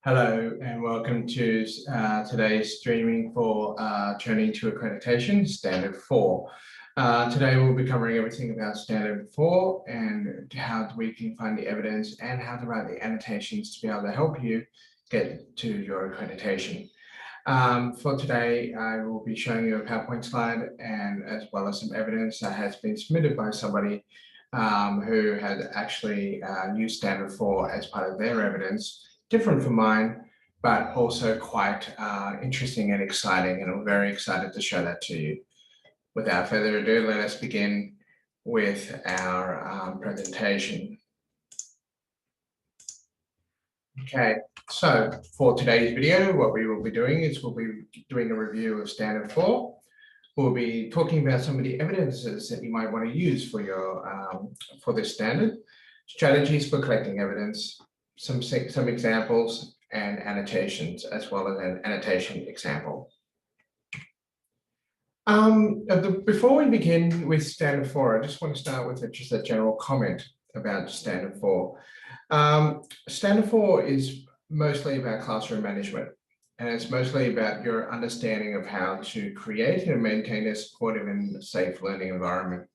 Hello and welcome to today's streaming for Journey to Accreditation, Standard 4. Today we'll be covering everything about Standard 4 and how we can find the evidence and how to write the annotations to be able to help you get to your accreditation. For today, I will be showing you a PowerPoint slide and as well as some evidence that has been submitted by somebody who had actually used Standard 4 as part of their evidence. Different from mine, but also quite interesting and exciting, and I'm very excited to show that to you. Without further ado, let us begin with our presentation. Okay, so for today's video, what we will be doing is we'll be doing a review of Standard 4. We'll be talking about some of the evidences that you might want to use for your for this standard, strategies for collecting evidence, some examples and annotations, as well as an annotation example. Before we begin with Standard 4, I just want to start with just a general comment about Standard 4. Standard 4 is mostly about classroom management, and it's mostly about your understanding of how to create and maintain a supportive and safe learning environment.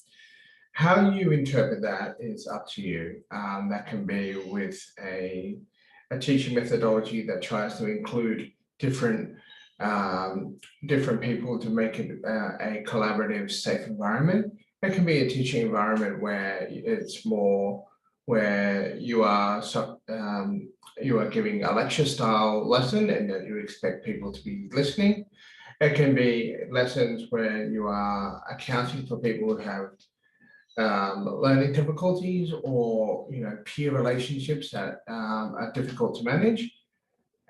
How you interpret that is up to you. That can be with a teaching methodology that tries to include different people to make it a collaborative, safe environment. It can be a teaching environment where it's more where you are giving a lecture style lesson and that you expect people to be listening. It can be lessons where you are accounting for people who have learning difficulties or peer relationships that are difficult to manage,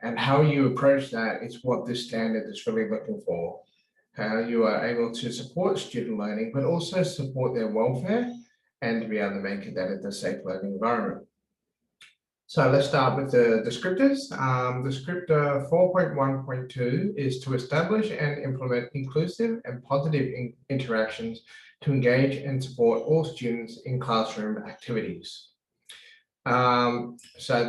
and how you approach that is what this standard is really looking for. How you are able to support student learning but also support their welfare and to be able to make it that it's a safe learning environment. So let's start with the descriptors. Descriptor 4.1.2 is to establish and implement inclusive and positive interactions to engage and support all students in classroom activities. So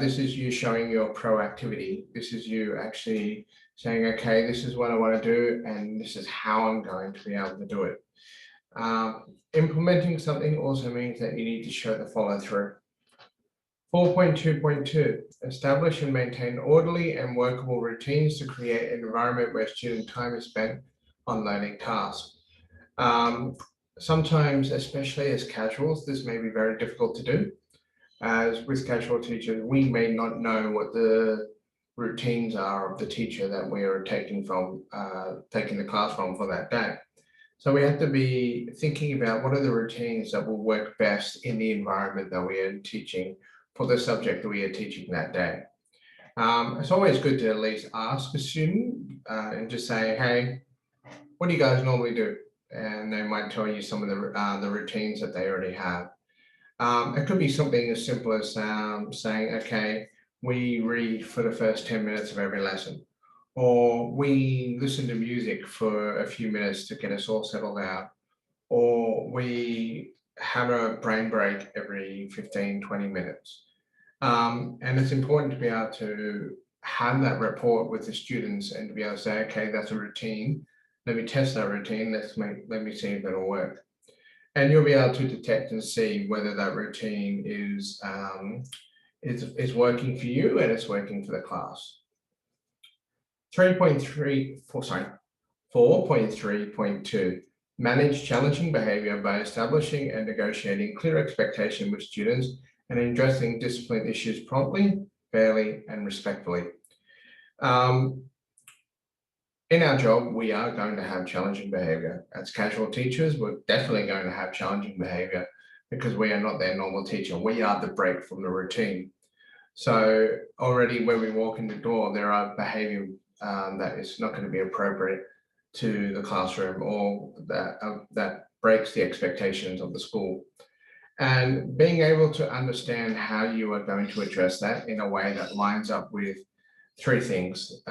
this is you showing your proactivity. This is you actually saying, okay, this is what I want to do, and this is how I'm going to be able to do it. Implementing something also means that you need to show the follow through. 4.2.2, establish and maintain orderly and workable routines to create an environment where student time is spent on learning tasks. Sometimes, especially as casuals, this may be very difficult to do. As with casual teachers, we may not know what the routines are of the teacher that we are taking the class from for that day. So we have to be thinking about what are the routines that will work best in the environment that we are teaching for the subject that we are teaching that day. It's always good to at least ask a student and just say, hey, what do you guys normally do? And they might tell you some of the routines that they already have. It could be something as simple as saying, okay, we read for the first 10 minutes of every lesson, or we listen to music for a few minutes to get us all settled out, or we have a brain break every 15-20 minutes. And it's important to be able to have that rapport with the students and to be able to say, okay, that's a routine. Let me test that routine. Let me see if it'll work. And you'll be able to detect and see whether that routine is working for you and it's working for the class. 4.3.2, manage challenging behavior by establishing and negotiating clear expectation with students and addressing discipline issues promptly, fairly, and respectfully. In our job, we are going to have challenging behavior. As casual teachers, we're definitely going to have challenging behavior because we are not their normal teacher. We are the break from the routine. So already when we walk in the door, there are behavior that is not going to be appropriate to the classroom or that breaks the expectations of the school. And being able to understand how you are going to address that in a way that lines up with three things.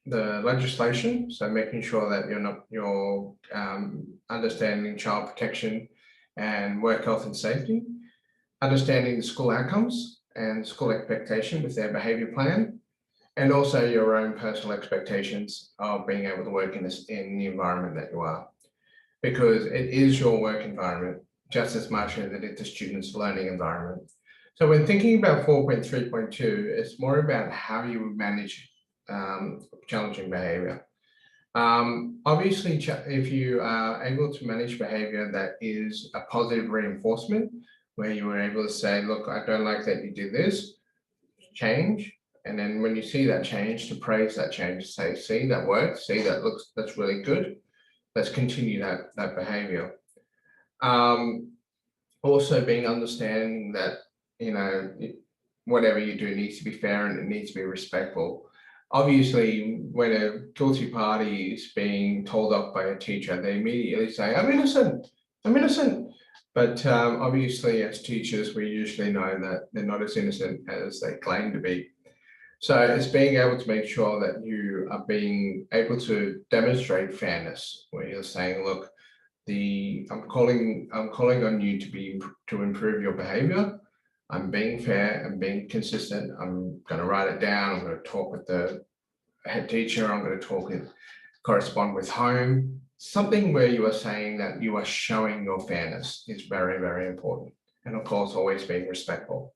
The legislation, so making sure that you're understanding child protection and work health and safety, understanding the school outcomes and school expectation with their behaviour plan, and also your own personal expectations of being able to work in the environment that you are, because it is your work environment just as much as it is the student's learning environment. So when thinking about 4.3.2, it's more about how you would manage challenging behavior. Obviously, if you are able to manage behavior that is a positive reinforcement, where you were able to say, look, I don't like that you did this, change. And then when you see that change, to praise that change, say, see, that worked, see, that's really good. Let's continue that behavior. Also being understanding that, whatever you do needs to be fair and it needs to be respectful. Obviously, when a guilty party is being told off by a teacher, they immediately say, I'm innocent, I'm innocent. But obviously, as teachers, we usually know that they're not as innocent as they claim to be. So it's being able to make sure that you are being able to demonstrate fairness, where you're saying, look, I'm calling on you to improve your behavior. I'm being fair, I'm being consistent. I'm going to write it down. I'm going to talk with the head teacher. I'm going to correspond with home. Something where you are saying that you are showing your fairness is very, very important. And of course, always being respectful.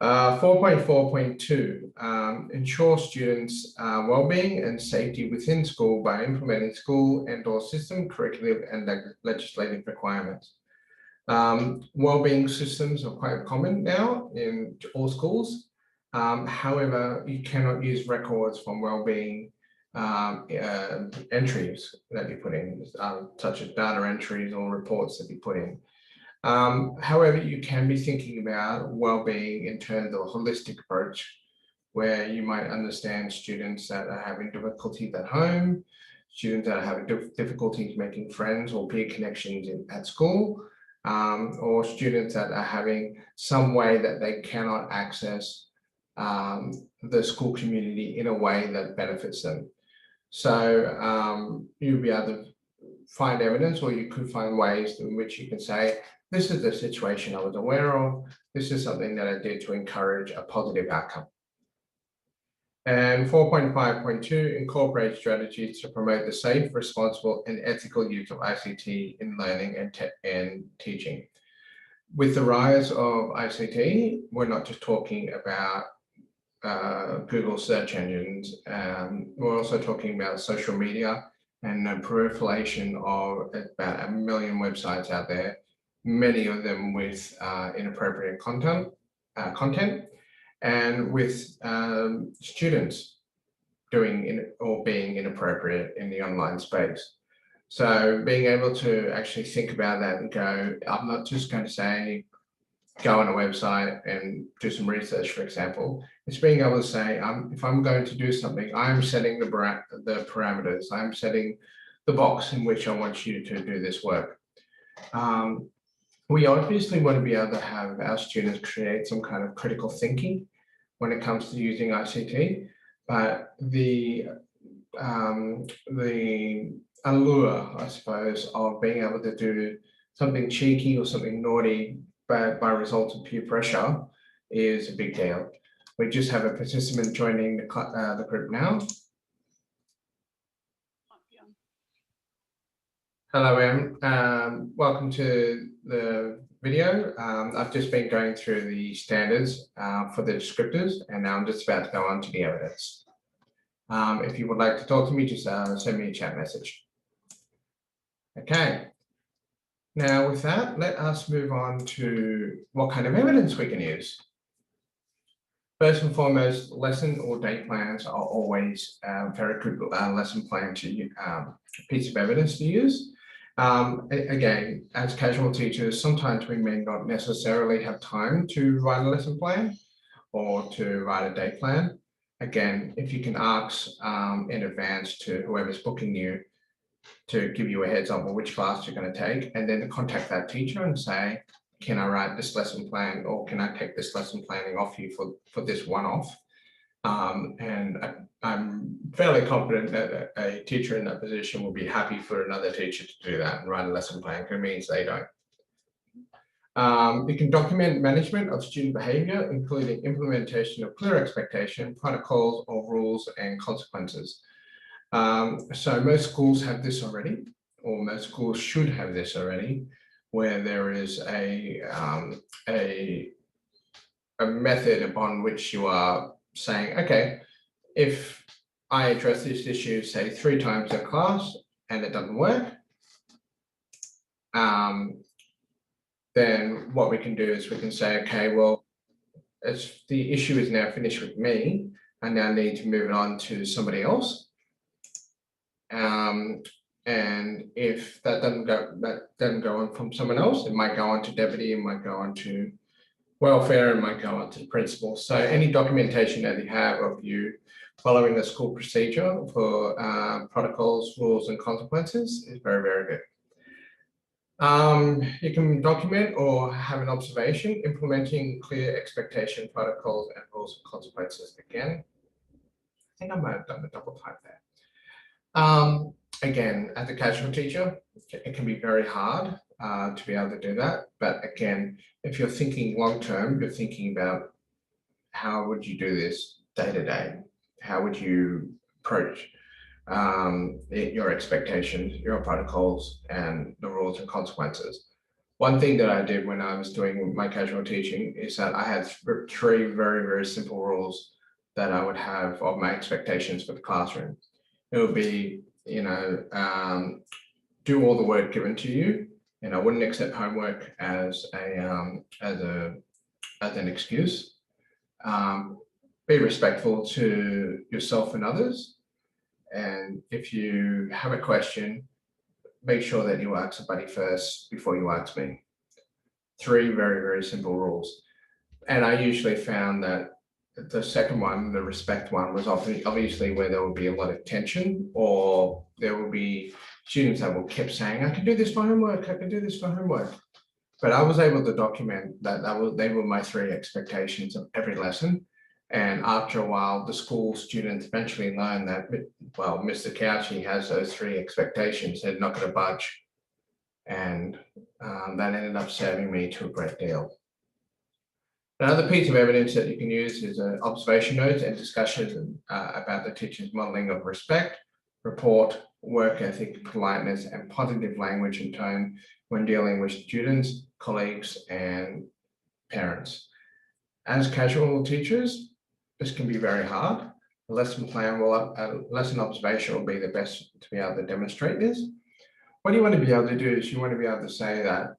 4.4.2, ensure students' well-being and safety within school by implementing school and/or system, curriculum, and legislative requirements. Well-being systems are quite common now in all schools. However, you cannot use records from well-being entries that you put in, such as data entries or reports that you put in. However, you can be thinking about well-being in terms of a holistic approach, where you might understand students that are having difficulties at home, students that are having difficulties making friends or peer connections at school, or students that are having some way that they cannot access the school community in a way that benefits them. So you'll be able to find evidence, or you could find ways in which you can say, this is the situation I was aware of. This is something that I did to encourage a positive outcome. And 4.5.2, incorporate strategies to promote the safe, responsible, and ethical use of ICT in learning and teaching. With the rise of ICT, we're not just talking about Google search engines. We're also talking about social media and the proliferation of about 1 million websites out there, many of them with inappropriate content, and with students doing or being inappropriate in the online space. So being able to actually think about that and go, I'm not just going to say, go on a website and do some research, for example. It's being able to say, if I'm going to do something, I'm setting the parameters, I'm setting the box in which I want you to do this work. We obviously want to be able to have our students create some kind of critical thinking when it comes to using ICT, but the allure, I suppose, of being able to do something cheeky or something naughty but by result of peer pressure is a big deal. We just have a participant joining the group now. Hello, Em. Welcome to the video. I've just been going through the standards for the descriptors, and now I'm just about to go on to the evidence. If you would like to talk to me, just send me a chat message. Okay. Now with that, let us move on to what kind of evidence we can use. First and foremost, lesson or day plans are always a very good lesson plan to piece of evidence to use. Again, as casual teachers, sometimes we may not necessarily have time to write a lesson plan or to write a day plan. Again, if you can ask in advance to whoever's booking you to give you a heads up on which class you're going to take, and then to contact that teacher and say, can I write this lesson plan, or can I take this lesson planning off you for this one-off? And I'm fairly confident that a teacher in that position will be happy for another teacher to do that and write a lesson plan, because it means they don't. You can document management of student behavior, including implementation of clear expectation, protocols or rules and consequences. So most schools have this already, or most schools should have this already, where there is a method upon which you are saying, okay, if I address this issue, say 3 times in class and it doesn't work, then what we can do is we can say, okay, well, as the issue is now finished with me, I now need to move it on to somebody else. And if that doesn't go on from someone else, it might go on to deputy, it might go on to welfare, it might go on to the principal. So any documentation that you have of you following the school procedure for protocols, rules, and consequences is very, very good. You can document or have an observation implementing clear expectation protocols and rules and consequences. Again, I think I might have done the double type there. Again, as a casual teacher, it can be very hard to be able to do that. But again, if you're thinking long term, you're thinking about how would you do this day to day? How would you approach your expectations, your protocols, and the rules and consequences? One thing that I did when I was doing my casual teaching is that I had 3 very, very simple rules that I would have of my expectations for the classroom. It would be, do all the work given to you, and I wouldn't accept homework as an excuse. Be respectful to yourself and others. And if you have a question, make sure that you ask somebody first before you ask me. 3 very, very simple rules. And I usually found that the second one, the respect one, was obviously where there would be a lot of tension, or there will be students that will keep saying, I can do this for homework, I can do this for homework. But I was able to document that they were my 3 expectations of every lesson. And after a while, the school students eventually learned that, well, Mr. Couchy has those 3 expectations, they're not going to budge. And that ended up serving me to a great deal. Another piece of evidence that you can use is observation notes and discussions about the teacher's modeling of respect, report, work ethic, politeness, and positive language and tone when dealing with students, colleagues, and parents. As casual teachers, this can be very hard. A lesson plan lesson observation will be the best to be able to demonstrate this. What you want to be able to do is you want to be able to say that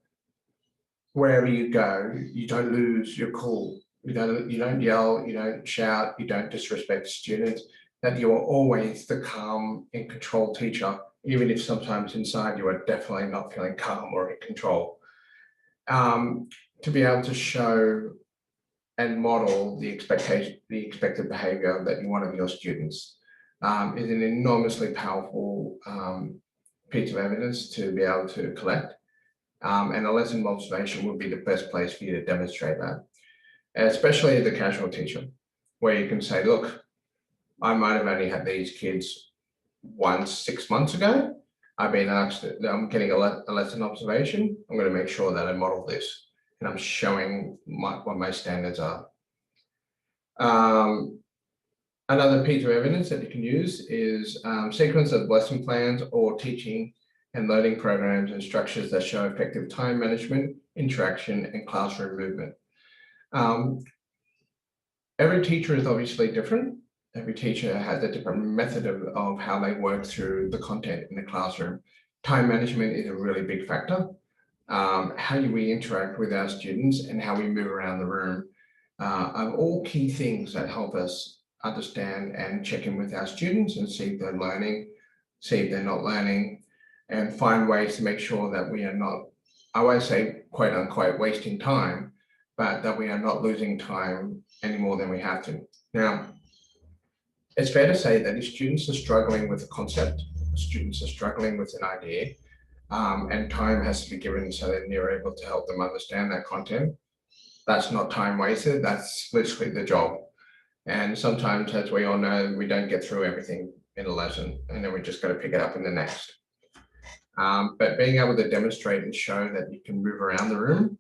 wherever you go, you don't lose your cool. You don't yell, you don't shout, you don't disrespect students, that you are always the calm and controlled teacher, even if sometimes inside you are definitely not feeling calm or in control. To be able to show and model the expected behavior that you want of your students is an enormously powerful piece of evidence to be able to collect. And a lesson observation would be the best place for you to demonstrate that, especially as a casual teacher, where you can say, look, I might have only had these kids once 6 months ago. I've been asked, I'm getting a lesson observation. I'm going to make sure that I model this and I'm showing what my standards are. Another piece of evidence that you can use is sequence of lesson plans or teaching and learning programs and structures that show effective time management, interaction, and classroom movement. Every teacher is obviously different. Every teacher has a different method of how they work through the content in the classroom. Time management is a really big factor. How do we interact with our students and how we move around the room are all key things that help us understand and check in with our students and see if they're learning, see if they're not learning, and find ways to make sure that we are not, I won't say quote unquote wasting time, but that we are not losing time any more than we have to. Now, it's fair to say that if students are struggling with a concept, students are struggling with an idea, and time has to be given so that you're able to help them understand that content, that's not time wasted, that's literally the job. And sometimes, as we all know, we don't get through everything in a lesson, and then we just got to pick it up in the next. But being able to demonstrate and show that you can move around the room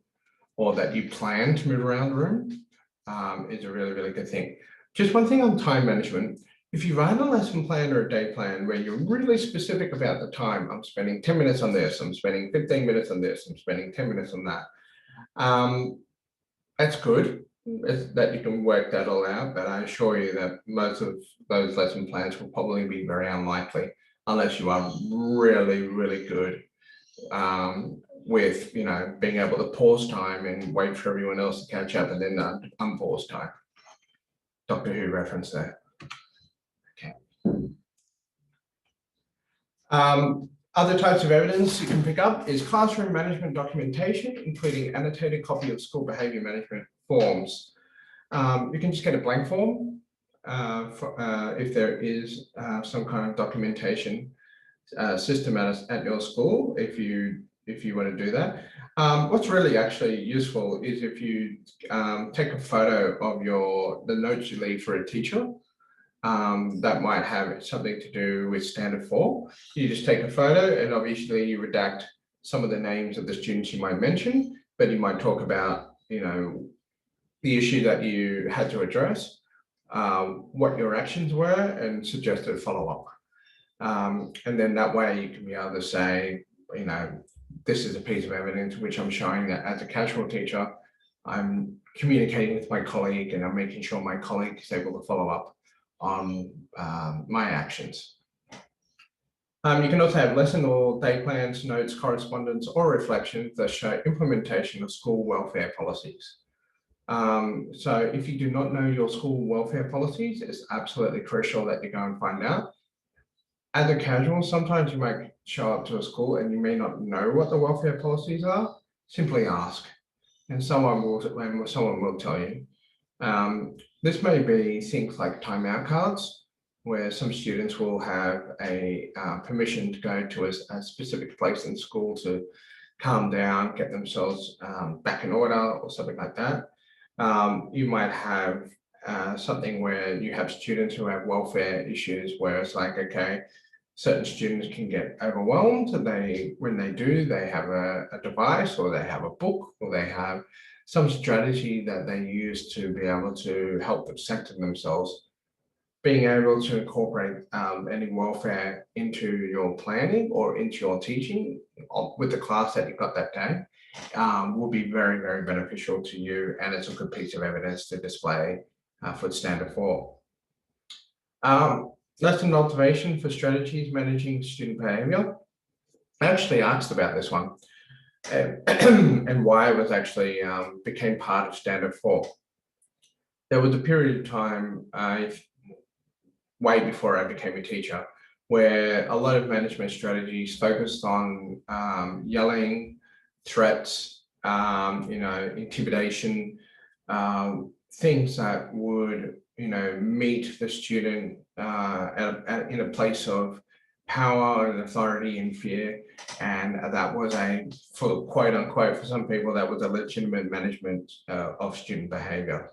or that you plan to move around the room is a really, really good thing. Just one thing on time management. If you write a lesson plan or a day plan where you're really specific about the time, I'm spending 10 minutes on this, I'm spending 15 minutes on this, I'm spending 10 minutes on that. That's good that you can work that all out, but I assure you that most of those lesson plans will probably be very unlikely unless you are really, really good with, being able to pause time and wait for everyone else to catch up and then unpause time. Doctor Who reference there. Okay. Other types of evidence you can pick up is classroom management documentation, including annotated copy of school behaviour management forms. You can just get a blank form if there is some kind of documentation system at your school, if you want to do that. What's really actually useful is if you take a photo of the notes you leave for a teacher. That might have something to do with standard 4. You just take a photo and obviously you redact some of the names of the students you might mention, but you might talk about, the issue that you had to address, what your actions were and suggested follow-up. And then that way you can be able to say, this is a piece of evidence which I'm showing that as a casual teacher, I'm communicating with my colleague and I'm making sure my colleague is able to follow up on my actions. You can also have lesson or day plans, notes, correspondence, or reflections that show implementation of school welfare policies. So if you do not know your school welfare policies, it's absolutely crucial that you go and find out. As a casual, sometimes you might show up to a school and you may not know what the welfare policies are. Simply ask, and someone will tell you. This may be things like timeout cards, where some students will have a permission to go to a specific place in school to calm down, get themselves back in order or something like that. You might have something where you have students who have welfare issues where it's like, okay, certain students can get overwhelmed and when they do, they have a device or they have a book or they have some strategy that they use to be able to help them center themselves. Being able to incorporate any welfare into your planning or into your teaching with the class that you've got that day will be very, very beneficial to you, and it's a good piece of evidence to display for standard 4. Lesson observation for strategies managing student behaviour. I actually asked about this one and why it was actually became part of standard 4. There was a period of time way before I became a teacher where a lot of management strategies focused on yelling, threats, intimidation, things that would, meet the student in a place of power and authority and fear. And that was for quote unquote, for some people, that was a legitimate management of student behavior.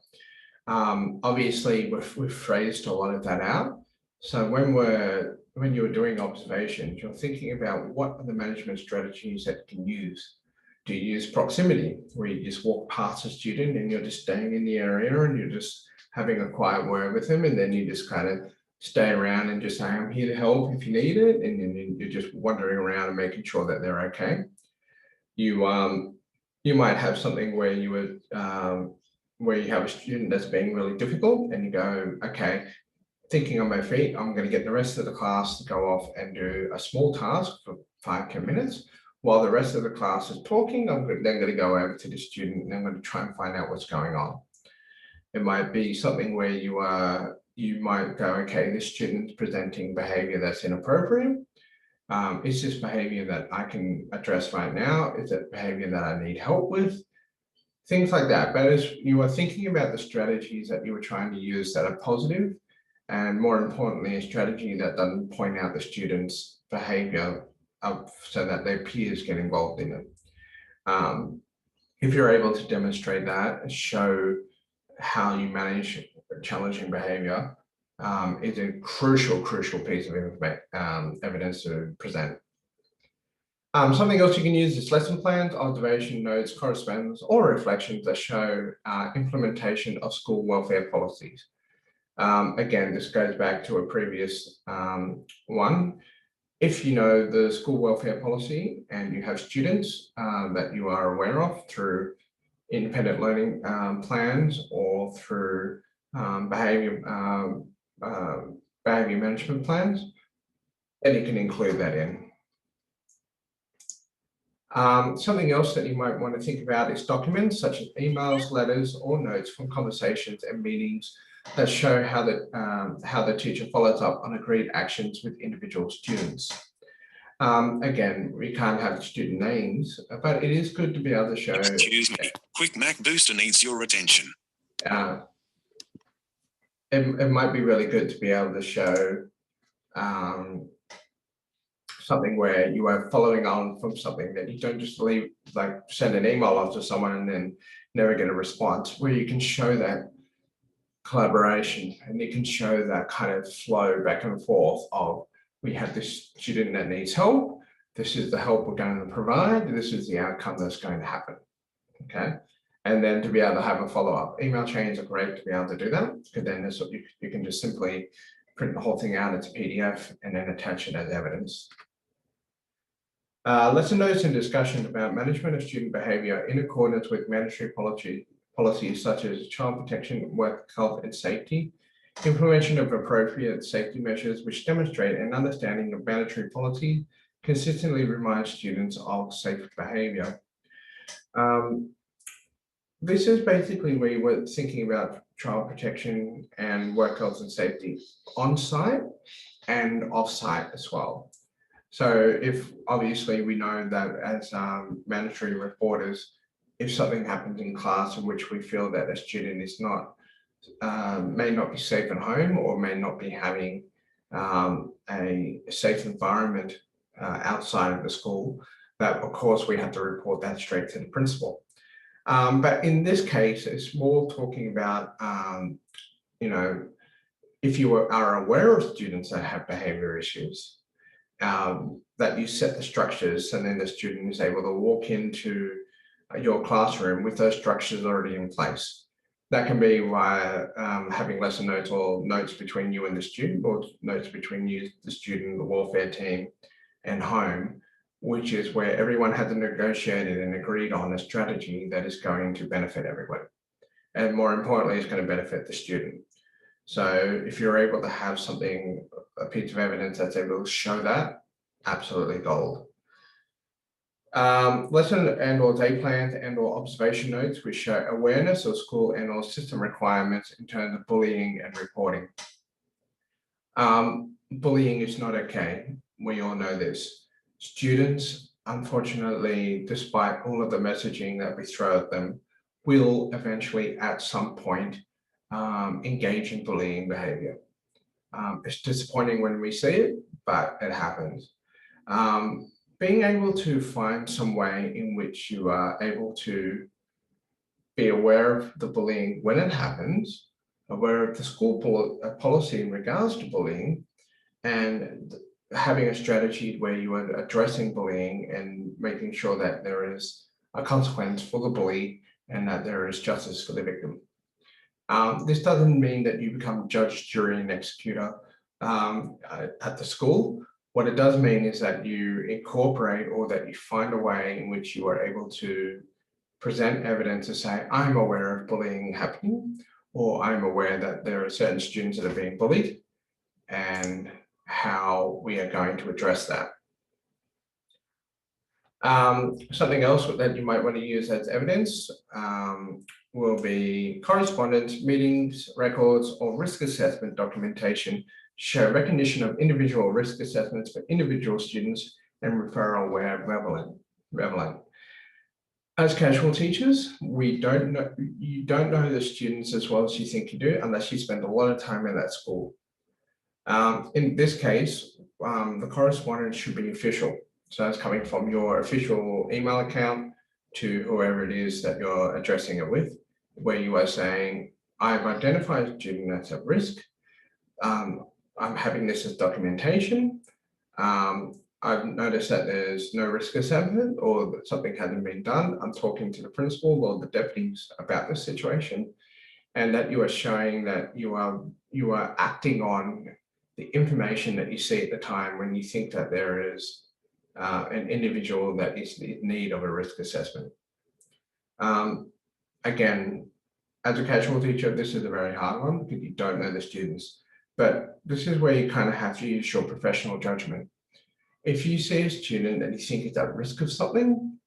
Obviously, we've phrased a lot of that out. So when you're doing observations, you're thinking about what are the management strategies that you can use. Do you use proximity, where you just walk past a student and you're just staying in the area and you're just having a quiet word with them, and then you just kind of stay around and just say, I'm here to help if you need it, and then you're just wandering around and making sure that they're okay. You might have something where you have a student that's being really difficult and you go, okay, thinking on my feet, I'm going to get the rest of the class to go off and do a small task for 5-10 minutes. While the rest of the class is talking, I'm then going to go over to the student and I'm going to try and find out what's going on. It might be something where you might go, okay, this student's presenting behavior that's inappropriate. Is this behavior that I can address right now? Is it behavior that I need help with? Things like that. But as you are thinking about the strategies that you are trying to use that are positive, and more importantly, a strategy that doesn't point out the student's behavior so that their peers get involved in it. If you're able to demonstrate that and show how you manage challenging behavior, is a crucial piece of evidence to present. Something else you can use is lesson plans, observation notes, correspondence, or reflections that show implementation of school welfare policies. Again, this goes back to a previous one. If you know the school welfare policy and you have students that you are aware of through independent learning plans or through behavior management plans, then you can include that in. Something else that you might want to think about is documents such as emails, letters, or notes from conversations and meetings that show how the teacher follows up on agreed actions with individual students. Again, we can't have student names, but it is good to be able to show. Excuse me, quick Mac booster needs your attention. It might be really good to be able to show something where you are following on from something, that you don't just leave, like send an email off to someone and then never get a response, where you can show that collaboration and you can show that kind of flow back and forth of, we have this student that needs help, this is the help we're going to provide, this is the outcome that's going to happen, okay? And then to be able to have a follow-up. Email chains are great to be able to do that, because then you can just simply print the whole thing out as a PDF and then attach it as evidence. Lesson notes and discussion about management of student behaviour in accordance with mandatory policies such as child protection, work health and safety, implementation of appropriate safety measures which demonstrate an understanding of mandatory policy, consistently remind students of safe behaviour. This is basically where you were thinking about child protection and work health and safety on site and off site as well. So if obviously we know that as mandatory reporters, if something happens in class in which we feel that a student is not, may not be safe at home or may not be having a safe environment outside of the school, that of course we have to report that straight to the principal. But in this case, it's more talking about, you know, if you are aware of students that have behavior issues, that you set the structures and then the student is able to walk into your classroom with those structures already in place. That can be via having lesson notes or notes between you and the student, or notes between you, the student, the welfare team and home, which is where everyone has negotiated and agreed on a strategy that is going to benefit everyone. And more importantly, it's going to benefit the student. So if you're able to have something, a piece of evidence that's able to show that, absolutely gold. Lesson and or day plans and or observation notes which show awareness of school and or system requirements in terms of bullying and reporting. Bullying is not okay. We all know this. Students, unfortunately, despite all of the messaging that we throw at them, will eventually at some point engage in bullying behavior. It's disappointing when we see it, but it happens. Being able to find some way in which you are able to be aware of the bullying when it happens, aware of the school policy in regards to bullying, and having a strategy where you are addressing bullying and making sure that there is a consequence for the bully and that there is justice for the victim. This doesn't mean that you become judge, jury, and executor at the school. What it does mean is that you incorporate, or that you find a way in which you are able to present evidence to say, I'm aware of bullying happening, or I'm aware that there are certain students that are being bullied, and how we are going to address that. Something else that you might want to use as evidence will be correspondence, meetings, records, or risk assessment documentation show recognition of individual risk assessments for individual students and referral where relevant. As casual teachers, you don't know the students as well as you think you do unless you spend a lot of time in that school. In this case, the correspondence should be official. So it's coming from your official email account to whoever it is that you're addressing it with, where you are saying, I've identified a student that's at risk. I'm having this as documentation. I've noticed that there's no risk assessment or that something hasn't been done, I'm talking to the principal or the deputies about the situation, and that you are showing that you are acting on the information that you see at the time when you think that there is an individual that is in need of a risk assessment. Again, as a casual teacher, this is a very hard one because you don't know the students, but this is where you kind of have to use your professional judgment. If you see a student that you think is at risk of something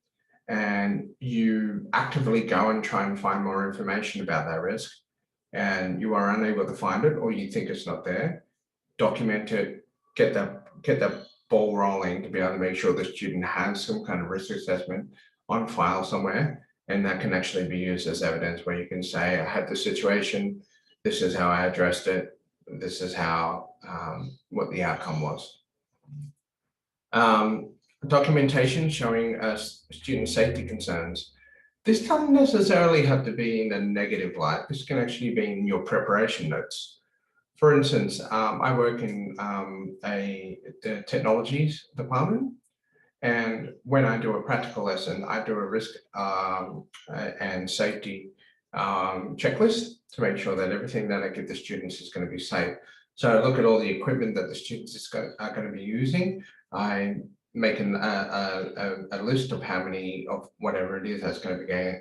and you actively go and try and find more information about that risk and you are unable to find it or you think it's not there, document it, get that ball rolling to be able to make sure the student has some kind of risk assessment on file somewhere. And that can actually be used as evidence where you can say, I had this situation, this is how I addressed it, this is how, what the outcome was. Documentation showing us student safety concerns. This doesn't necessarily have to be in a negative light. This can actually be in your preparation notes. For instance, I work in the technologies department. And when I do a practical lesson, I do a risk and safety checklist to make sure that everything that I give the students is going to be safe. So I look at all the equipment that the students are going to be using. I make a list of how many of whatever it is that's going to be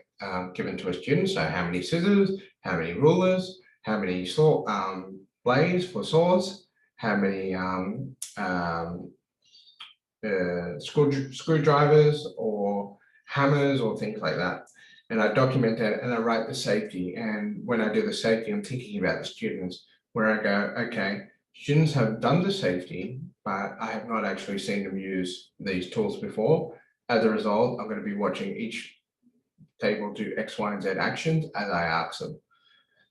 given to a student. So how many scissors, how many rulers, how many blades for saws, how many screwdrivers or hammers or things like that. And I document that and I write the safety. And when I do the safety, I'm thinking about the students where I go, okay, students have done the safety, but I have not actually seen them use these tools before. As a result, I'm going to be watching each table do X, Y, and Z actions as I ask them.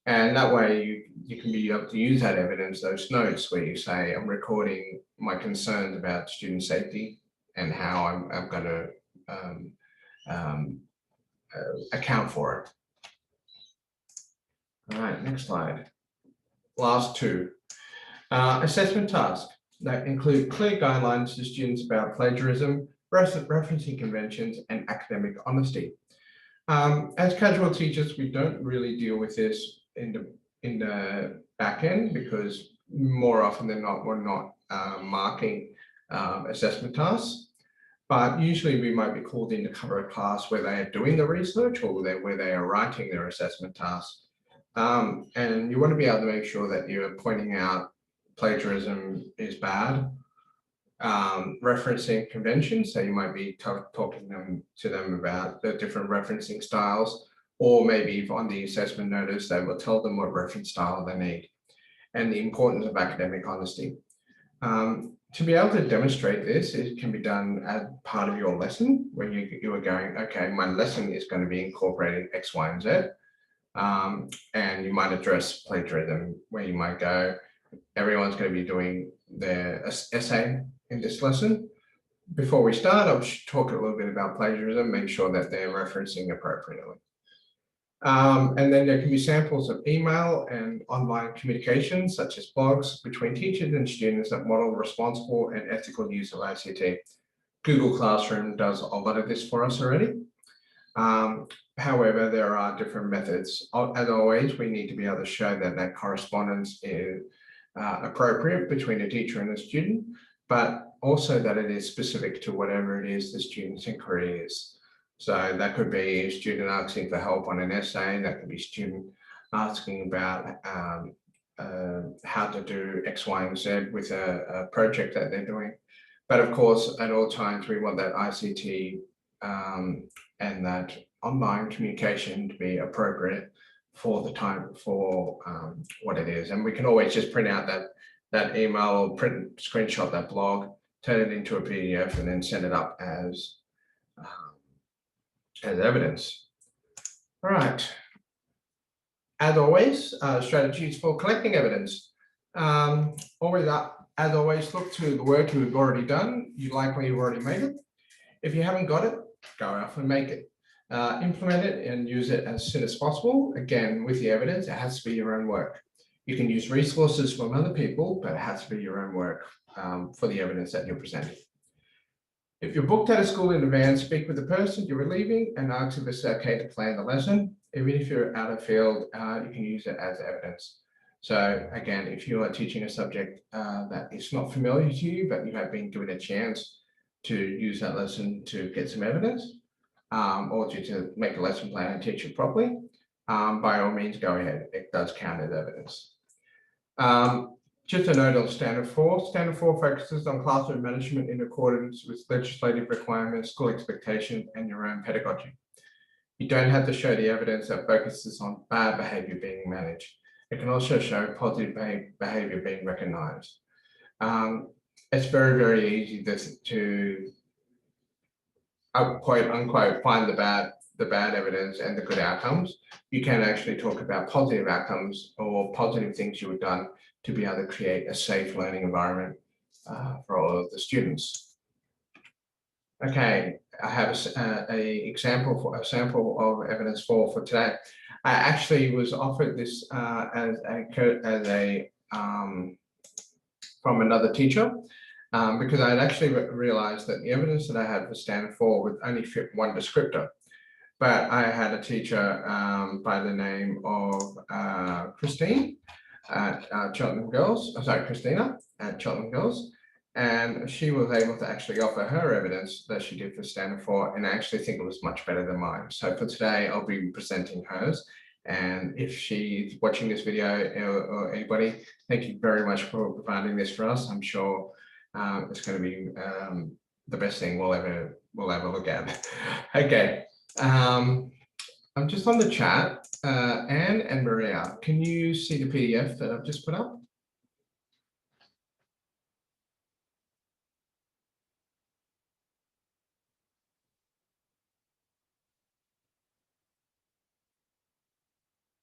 And that way you can be able to use that evidence, those notes where you say, I'm recording my concerns about student safety and how I'm going to account for it. All right, next slide. Last two. Assessment tasks that include clear guidelines to students about plagiarism, referencing conventions, and academic honesty. As casual teachers, we don't really deal with this in the back end because more often than not, we're not marking assessment tasks. But usually we might be called in to cover a class where they are doing the research or where they are writing their assessment tasks. And you want to be able to make sure that you're pointing out plagiarism is bad. Referencing conventions, so you might be talking to them about the different referencing styles, or maybe if on the assessment notice, they will tell them what reference style they need, and the importance of academic honesty. To be able to demonstrate this, it can be done as part of your lesson, where you are going, okay, my lesson is going to be incorporating X, Y, and Z, and you might address plagiarism, where you might go, everyone's going to be doing their essay in this lesson. Before we start, I'll talk a little bit about plagiarism, make sure that they're referencing appropriately. And then there can be samples of email and online communication, such as blogs between teachers and students that model responsible and ethical use of ICT. Google Classroom does a lot of this for us already. However, there are different methods. As always, we need to be able to show that that correspondence is appropriate between a teacher and a student, but also that it is specific to whatever it is the student's inquiry is. So that could be a student asking for help on an essay, that could be student asking about how to do X, Y, and Z with a project that they're doing. But of course, at all times, we want that ICT and that online communication to be appropriate for the time, for what it is. And we can always just print out that email or screenshot that blog, turn it into a PDF, and then send it up as evidence. All right. As always, strategies for collecting evidence. As always, look to the work you've already done. You likely have already made it. If you haven't got it, go off and make it. Implement it and use it as soon as possible. Again, with the evidence, it has to be your own work. You can use resources from other people, but it has to be your own work for the evidence that you're presenting. If you're booked at a school in advance, speak with the person you were leaving and ask if it's okay to plan the lesson. Even if you're out of field, you can use it as evidence. So again, if you are teaching a subject that is not familiar to you, but you have been given a chance to use that lesson to get some evidence, or to make a lesson plan and teach it properly, by all means, go ahead. It does count as evidence. Just a note on Standard 4. Standard 4 focuses on classroom management in accordance with legislative requirements, school expectations, and your own pedagogy. You don't have to show the evidence that focuses on bad behavior being managed. It can also show positive behavior being recognized. It's very, very easy to quote unquote find the bad evidence and the good outcomes. You can actually talk about positive outcomes or positive things you have done to be able to create a safe learning environment for all of the students. Okay, I have a sample of evidence for today. I actually was offered this from another teacher because I had actually realized that the evidence that I had for Standard 4 would only fit one descriptor. But I had a teacher by the name of Christine at Cheltenham Girls, Christina at Cheltenham Girls, and she was able to actually offer her evidence that she did for Standard 4, and I actually think it was much better than mine. So for today, I'll be presenting hers, and if she's watching this video or anybody, thank you very much for providing this for us. I'm sure it's going to be the best thing we'll ever look at. Okay. I'm just on the chat. Anne and Maria, can you see the PDF that I've just put up?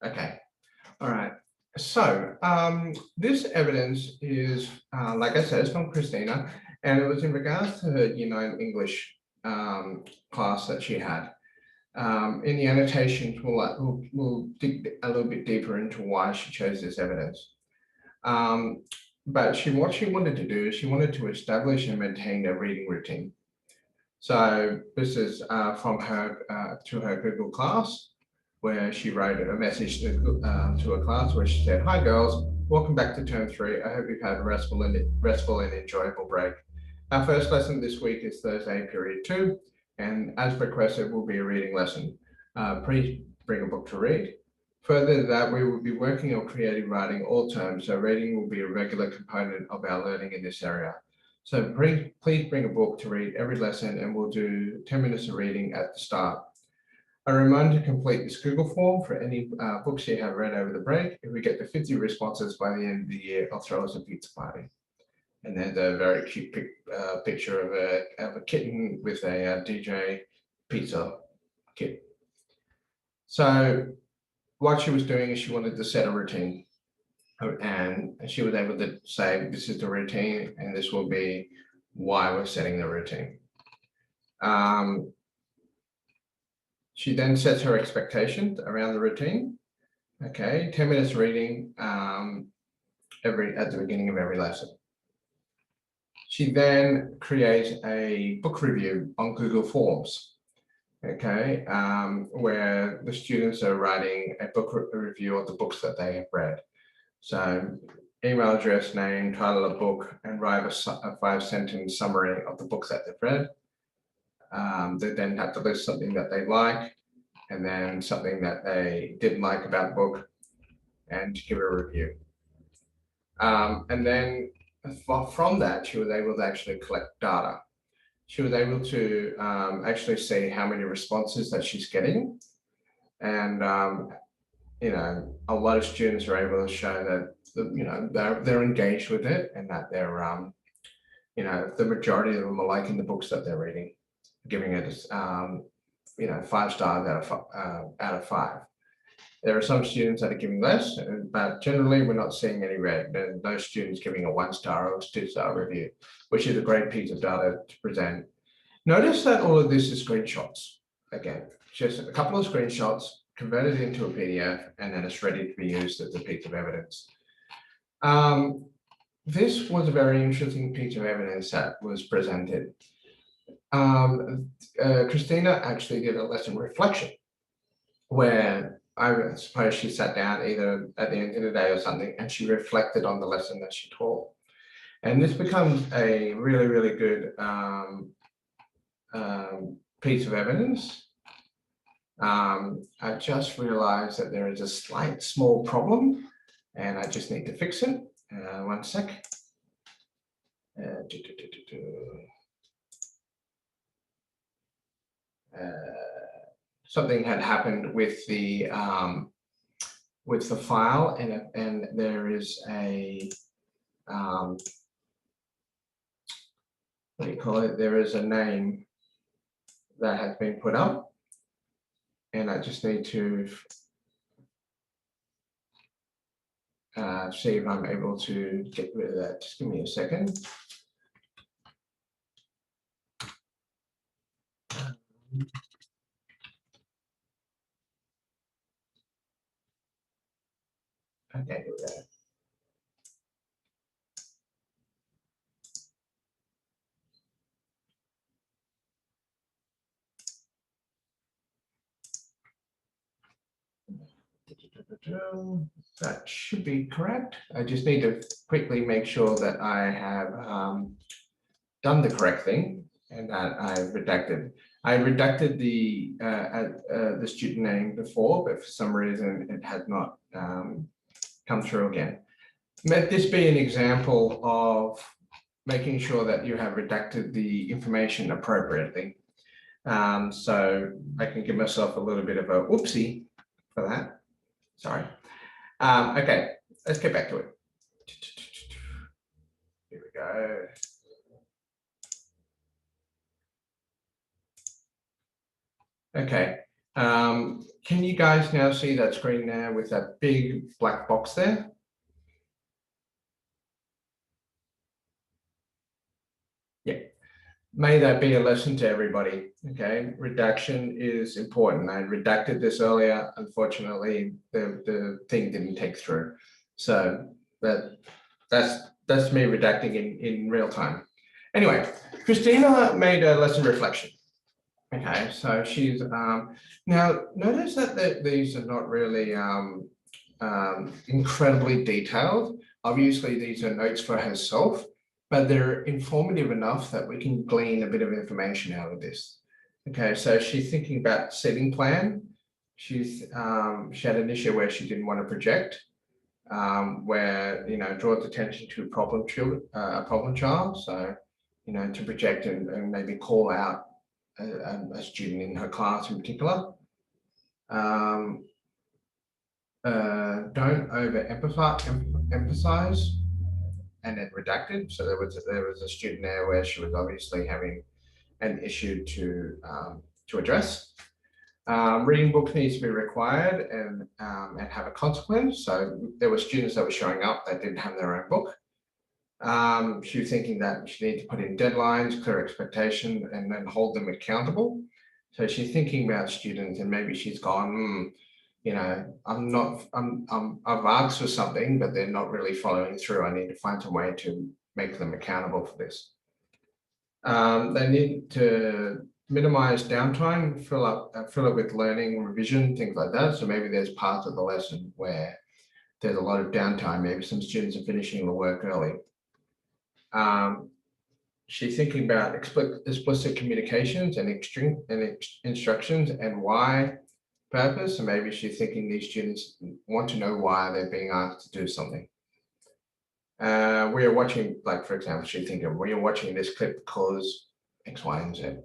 Okay, all right. So this evidence is, like I said, it's from Christina, and it was in regards to her Year 9 English class that she had. In the annotations, we'll dig a little bit deeper into why she chose this evidence. But what she wanted to do is she wanted to establish and maintain a reading routine. So this is from her to her Google class, where she wrote a message to a class where she said, "Hi girls, welcome back to term 3. I hope you've had a restful and enjoyable break. Our first lesson this week is Thursday, period 2. And as requested, will be a reading lesson. Please bring a book to read. Further to that, we will be working on creative writing all terms, so reading will be a regular component of our learning in this area. So please bring a book to read every lesson, and we'll do 10 minutes of reading at the start. A reminder to complete this Google form for any books you have read over the break. If we get to 50 responses by the end of the year, I'll throw us a pizza party." And there's a very cute picture of a kitten with a DJ pizza kit. So what she was doing is she wanted to set a routine, and she was able to say, this is the routine, and this will be why we're setting the routine. She then sets her expectations around the routine. Okay, 10 minutes reading at the beginning of every lesson. She then creates a book review on Google Forms, okay, where the students are writing a book review of the books that they have read. So email address, name, title of book, and write a 5-sentence summary of the books that they've read. They then have to list something that they like, and then something that they didn't like about the book, and to give a review. And then from that, she was able to actually collect data. She was able to actually see how many responses that she's getting. And, you know, a lot of students are able to show that, you know, they're engaged with it, and that they're, you know, the majority of them are liking the books that they're reading, giving it, you know, 5 stars out of 5. There are some students that are giving less, but generally we're not seeing any red. And those students giving a 1-star or 2-star review, which is a great piece of data to present. Notice that all of this is screenshots. Again, just a couple of screenshots converted into a PDF, and then it's ready to be used as a piece of evidence. This was a very interesting piece of evidence that was presented. Christina actually did a lesson reflection where I suppose she sat down either at the end of the day or something and she reflected on the lesson that she taught. And this becomes a really, really good piece of evidence. I just realized that there is a slight small problem and I just need to fix it. One sec. Something had happened with the file, and there is a what do you call it? There is a name that has been put up, and I just need to see if I'm able to get rid of that. Just give me a second. Okay, here we go. That should be correct. I just need to quickly make sure that I have done the correct thing and that I've redacted. I redacted the student name before, but for some reason it had not come through again. Let this be an example of making sure that you have redacted the information appropriately. So I can give myself a little bit of a whoopsie for that. Sorry. Okay, let's get back to it. Here we go. Okay, can you guys now see that screen there with that big black box there? Yeah, may that be a lesson to everybody. Okay, redaction is important. I redacted this earlier. Unfortunately, the thing didn't take through. So that's me redacting in real time. Anyway, Christina made a lesson reflection. Okay, so she's now notice that these are not really incredibly detailed. Obviously, these are notes for herself, but they're informative enough that we can glean a bit of information out of this. Okay, so she's thinking about setting plan. She had an issue where she didn't want to project, where draws attention to a problem child. So to project and maybe call out a student in her class in particular. Don't overemphasize and then redacted. So there was a student there where she was obviously having an issue to address. Reading books needs to be required and have a consequence. So there were students that were showing up that didn't have their own book. She was thinking that she needed to put in deadlines, clear expectation, and then hold them accountable. So she's thinking about students, and maybe she's gone, I've asked for something, but they're not really following through. I need to find some way to make them accountable for this. They need to minimize downtime, fill it with learning, revision, things like that. So maybe there's parts of the lesson where there's a lot of downtime. Maybe some students are finishing the work early. She's thinking about explicit communications and instructions and why purpose. So maybe she's thinking these students want to know why they're being asked to do something. We are watching, like, for example, she's thinking, we are watching this clip because X, Y, and Z.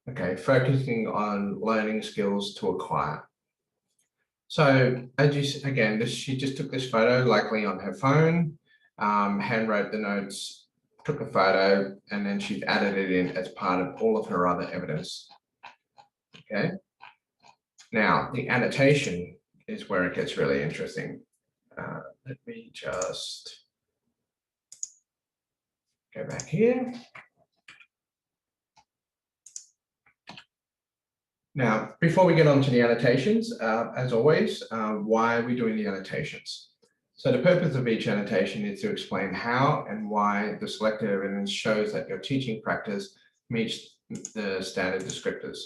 Okay, focusing on learning skills to acquire. So she just took this photo, likely on her phone, hand wrote the notes, took a photo, and then she's added it in as part of all of her other evidence. Okay. Now, the annotation is where it gets really interesting. Let me just go back here. Now, before we get on to the annotations, as always, why are we doing the annotations? So the purpose of each annotation is to explain how and why the selected evidence shows that your teaching practice meets the standard descriptors.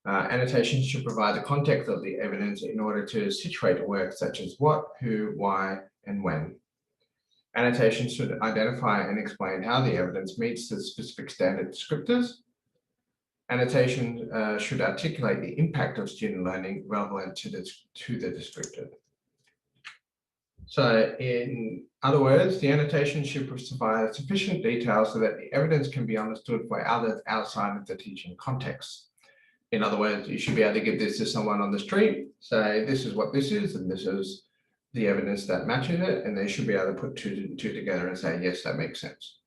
Annotations should provide the context of the evidence in order to situate words such as what, who, why, and when. Annotations should identify and explain how the evidence meets the specific standard descriptors. Annotation should articulate the impact of student learning relevant to the descriptor. So in other words, the annotation should provide sufficient detail so that the evidence can be understood by others outside of the teaching context. In other words, you should be able to give this to someone on the street, say, this is what this is, and this is the evidence that matches it, and they should be able to put two together and say, yes, that makes sense.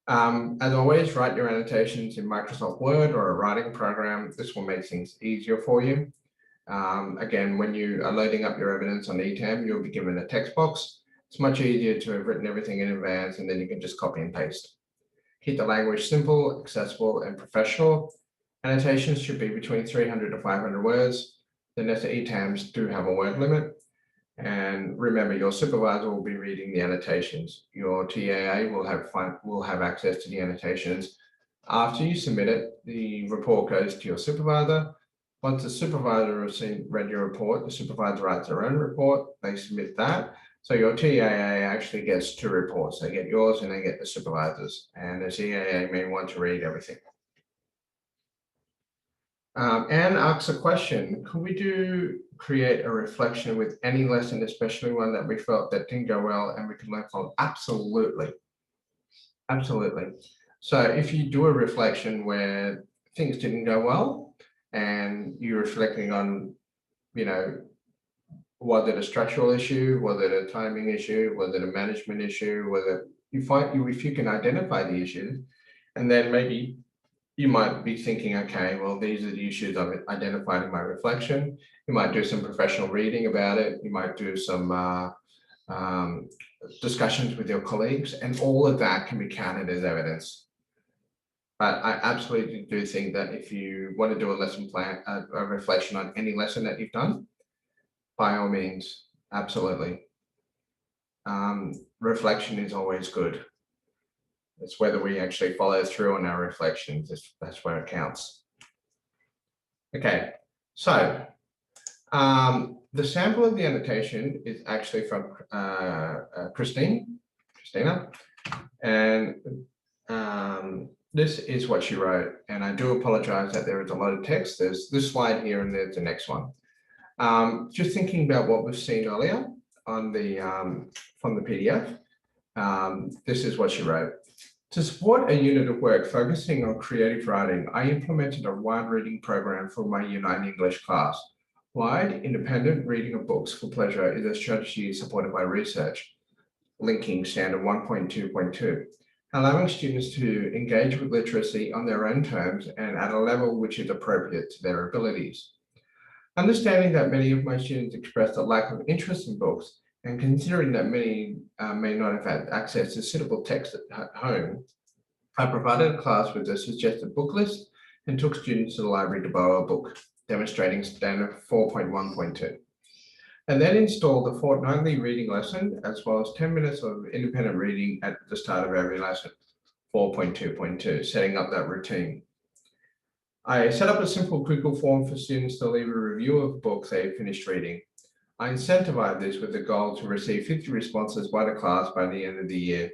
As always, write your annotations in Microsoft Word or a writing program. This will make things easier for you. Again, when you are loading up your evidence on eTam, you'll be given a text box. It's much easier to have written everything in advance, and then you can just copy and paste. Keep the language simple, accessible, and professional. Annotations should be between 300 to 500 words. The NESA eTams do have a word limit. And remember, your supervisor will be reading the annotations. Your TAA will have access to the annotations. After you submit it, the report goes to your supervisor. Once the supervisor has read your report, the supervisor writes their own report. They submit that. So your TAA actually gets two reports. They get yours and they get the supervisor's. And the TAA may want to read everything. Anne asks a question, could we create a reflection with any lesson, especially one that we felt that didn't go well and we could learn from? Absolutely. Absolutely. So if you do a reflection where things didn't go well and you're reflecting on, was it a structural issue? Was it a timing issue? Was it a management issue? If you can identify the issues, and then maybe you might be thinking, okay, well, these are the issues I've identified in my reflection. You might do some professional reading about it. You might do some discussions with your colleagues, and all of that can be counted as evidence. But I absolutely do think that if you want to do a lesson plan, a reflection on any lesson that you've done, by all means, absolutely. Reflection is always good. It's whether we actually follow through on our reflections. That's where it counts. Okay, so the sample of the annotation is actually from Christina, and this is what she wrote. And I do apologize that there is a lot of text. There's this slide here and there's the next one. Just thinking about what we've seen earlier on the from the PDF, this is what she wrote. To support a unit of work focusing on creative writing, I implemented a wide reading program for my Unite English class. Wide, independent reading of books for pleasure is a strategy supported by research, linking standard 1.2.2, allowing students to engage with literacy on their own terms and at a level which is appropriate to their abilities. Understanding that many of my students expressed a lack of interest in books, and considering that many may not have had access to suitable text at home, I provided a class with a suggested book list and took students to the library to borrow a book, demonstrating standard 4.1.2. And then installed a fortnightly reading lesson, as well as 10 minutes of independent reading at the start of every lesson, 4.2.2, setting up that routine. I set up a simple Google form for students to leave a review of books they finished reading. I incentivized this with the goal to receive 50 responses by the class by the end of the year.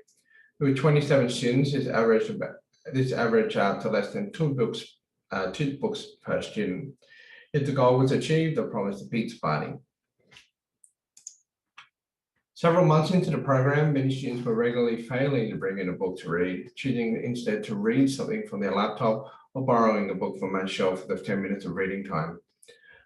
With 27 students, this averaged out to less than two books per student. If the goal was achieved, I promised a pizza party. Several months into the program, many students were regularly failing to bring in a book to read, choosing instead to read something from their laptop or borrowing a book from my shelf for the 10 minutes of reading time.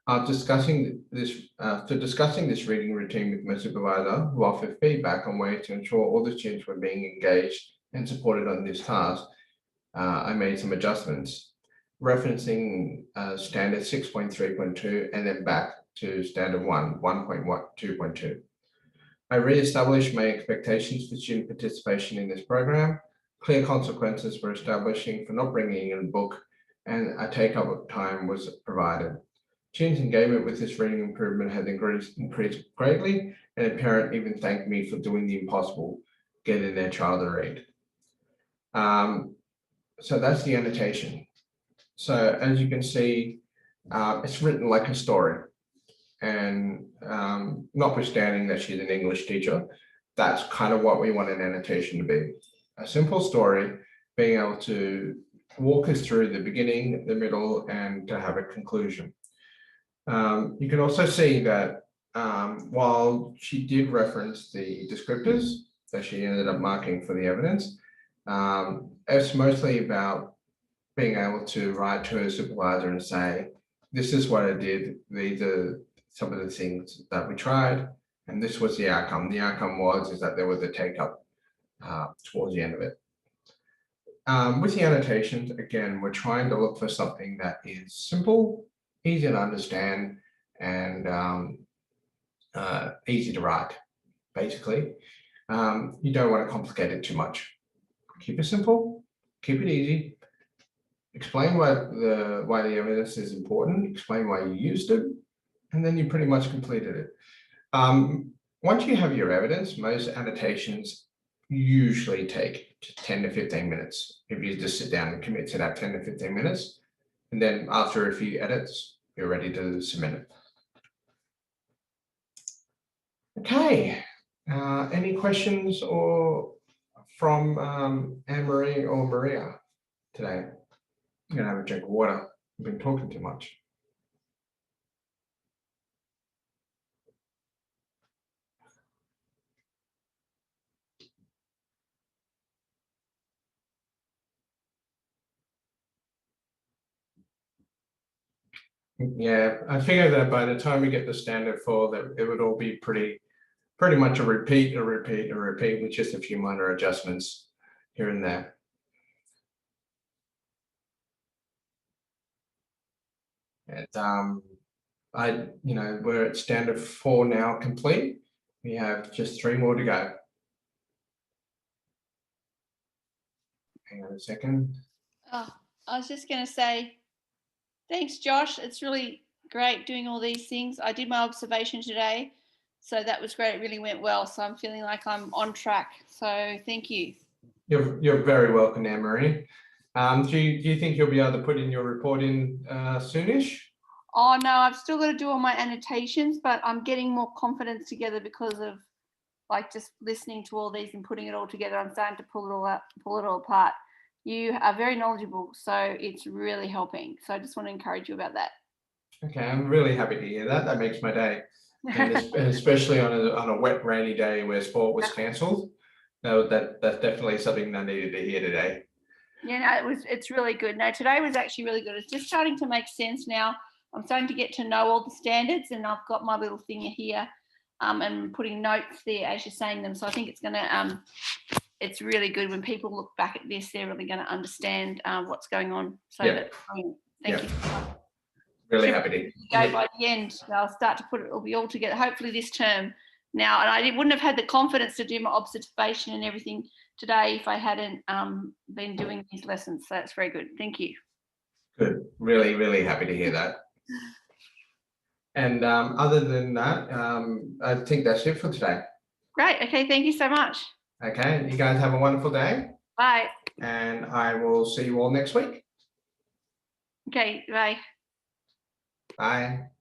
After discussing this reading routine with my supervisor, who offered feedback on ways to ensure all the students were being engaged and supported on this task, I made some adjustments, referencing standard 6.3.2 and then back to standard 1.2.2. I re-established my expectations for student participation in this program. Clear consequences were establishing for not bringing in a book, and a take-up time was provided. Students' engagement with this reading improvement has increased greatly, and a parent even thanked me for doing the impossible, getting their child to read. So that's the annotation. So as you can see, it's written like a story. And notwithstanding that she's an English teacher, that's kind of what we want an annotation to be. A simple story, being able to walk us through the beginning, the middle, and to have a conclusion. You can also see that while she did reference the descriptors that she ended up marking for the evidence, it's mostly about being able to write to her supervisor and say, this is what I did, these are some of the things that we tried, and this was the outcome. The outcome was that there was a take up towards the end of it. With the annotations, again, we're trying to look for something that is simple, easy to understand, and easy to write, basically. You don't want to complicate it too much. Keep it simple, keep it easy, explain why the evidence is important, explain why you used it, and then you pretty much completed it. Once you have your evidence, most annotations usually take 10 to 15 minutes. If you just sit down and commit to that 10 to 15 minutes, and then after a few edits, you're ready to submit it. Okay, any questions or from Anne-Marie or Maria today? I'm gonna have a drink of water. I've been talking too much. Yeah, I figure that by the time we get the standard 4, that it would all be pretty much a repeat with just a few minor adjustments here and there. And we're at standard 4 now complete. We have just 3 more to go. Hang on a second. Oh, I was just going to say, thanks, Josh. It's really great doing all these things. I did my observation today, so that was great. It really went well. So I'm feeling like I'm on track. So thank you. You're very welcome, Anne-Marie. Do you think you'll be able to put in your report in soonish? Oh no, I've still got to do all my annotations, but I'm getting more confidence together because of like just listening to all these and putting it all together. I'm starting to pull it all apart. You are very knowledgeable, so it's really helping. So I just want to encourage you about that. Okay, I'm really happy to hear that. That makes my day, and especially on a wet, rainy day where sport was cancelled. No, that's definitely something I needed to hear today. Yeah, no, it's really good. No, today was actually really good. It's just starting to make sense now. I'm starting to get to know all the standards, and I've got my little thing here, and putting notes there as you're saying them. So I think it's gonna it's really good when people look back at this, they're really going to understand what's going on. So thank you. Really happy to go by the end. I'll start to put it, it'll be all together, hopefully this term now. And I wouldn't have had the confidence to do my observation and everything today if I hadn't been doing these lessons. So that's very good. Thank you. Good. Really, really happy to hear that. And other than that, I think that's it for today. Great. Okay. Thank you so much. Okay. You guys have a wonderful day. Bye. And I will see you all next week. Okay. Bye. Bye.